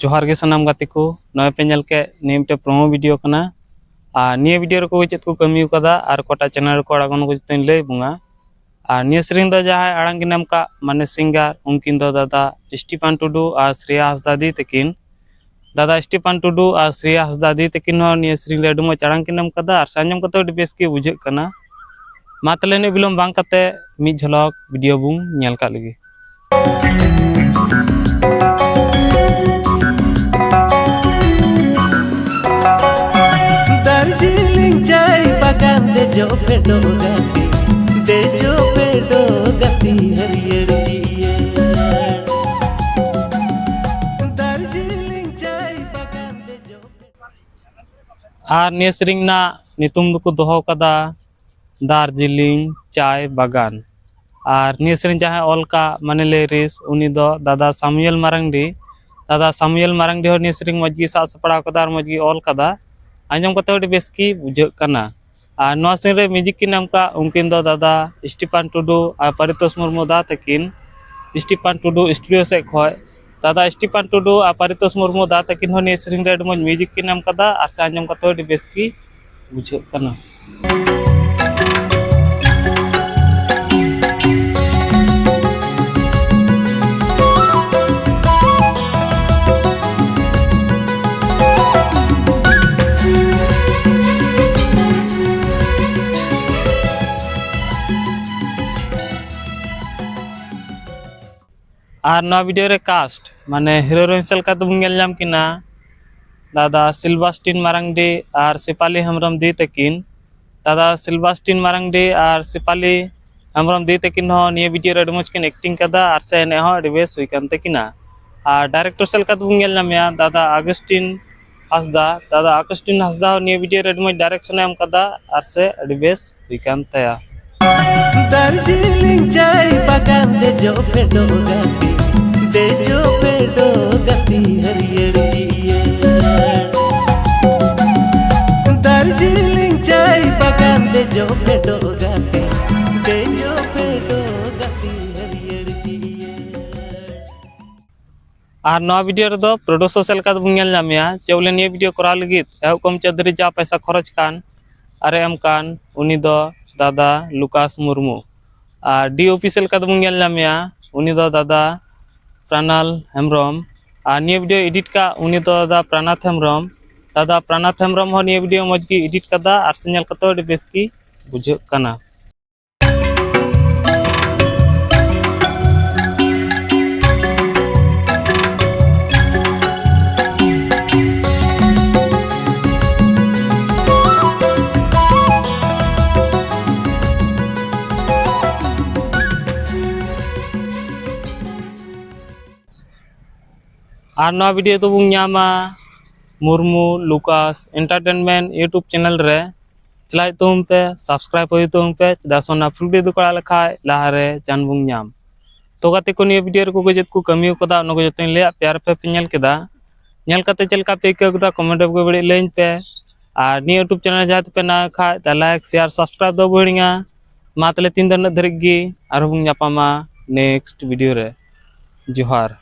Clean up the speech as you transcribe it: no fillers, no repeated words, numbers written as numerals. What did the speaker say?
जोहार गे सनाम गाते को नय पे नेल के नेमटे प्रोमो वीडियो कना आ निये वीडियो को चेत को कमी कदा आर कोटा चैनल को आगन को जतन लय बुंगा आ निये सेरिंग द जहाय आड़ांग नाम का माने सिंगर उनकिन द दादा स्टीफान टुडू आ श्रेया हांसदा दी तकिन दादा स्टीफान टुडू आ श्रेया हांसदा दी तकिन हो निये सेरिंग ले डुमो आड़ांग किन नाम कदा आर साजम कतो डी बेस के बुझे कना मा तले ने बिलोम बांग कते मी झलक वीडियो बुं नेल का लगी जो पेडो गति हरियर जिए दार्जिलिंग चाय बागान दे जो आर निये सेरिंग ना नितुम दुको दोहो कदा दार्जिलिंग चाय बागान आर निये सेरिंग जहां ऑल का माने लिरिक्स उनी दो दादा सामुएल मारंगडी हो निये सेरिंग मजगी सा सपड़ा कदा और मजगी ऑल कदा आंजम कते ओडी बेस की बुझे कना आ नवा सेन रे म्यूजिक की नाम का उनकिन दो दादा स्टीफान टुडू आ परितोष मुर्मू दा तकिन स्टीफान टुडू स्टूडियो से खय दादा स्टीफान टुडू आ परितोष मुर्मू दा तकिन हो निये सेरिंग रे मज म्यूजिक की नाम कदा आर से आंजम कते ओडी बेस की बुझे कना आर नवा वीडियो रे कास्ट माने हीरो हिरोइन सेलका तो बुंगेल नाम किना दादा सिल्वास्टिन मारंगडी आर सिपाली हमरम दी तकिन दादा सिल्वास्टिन मारंगडी आर सिपाली हमरम दी तकिन हो निये वीडियो रे मज किन एक्टिंग कदा आर से ने हो डिवेस हुई कान तकिना आर डायरेक्टर सेलका तो बुंगेल नाम या दादा अगस्टिन हांसदा निये वीडियो रे मज डायरेक्शन एम कदा आर से डिवेस हुई कान तया दार्जिलिंग चाय बागान दे जो पेडो गति हरियर जिए दार्जिलिंग चाय बागान दे जो पेडो गति हरियर जिए आर नवा वीडियो रे दो प्रोड्यूसर सेलका तो बुंगेल नामया चेवले निये वीडियो करा लगित एहो कम चदरी जा पैसा खर्च कान अरे एम कान उनी दो दादा लुकास मुर्मू आ डी ऑफिशियल का बुंगेल नामया उनी दो दादा प्राणाल हेम्ब्रम आ निये वीडियो एडिट का उनी दो दादा प्राणाथ हेम्ब्रम हो निये वीडियो मज की एडिट कदा आर सेल कतो बेस की बुझे कना आर नवा वीडियो तो बुंग नामा Murmu Lucas entertainment YouTube channel रे चलाय तुम पे सब्सक्राइब होई तुम पे दासोना फुल वीडियो करा लखाय लाहारे जान बुंग नाम तो गाते को निये वीडियो रे को जेत को कमी कदा नो जतन ले प्यार पे नेल केदा नेल कते चलका पे केदा कमेंट को बड़ी लेन पे आर निये यूट्यूब चैनल जात पे ना खाय ता लाइक शेयर सब्सक्राइब दो बहिणिया मा तले 3 दिन धरिगी आर बुंग जापामा नेक्स्ट वीडियो रे जोहार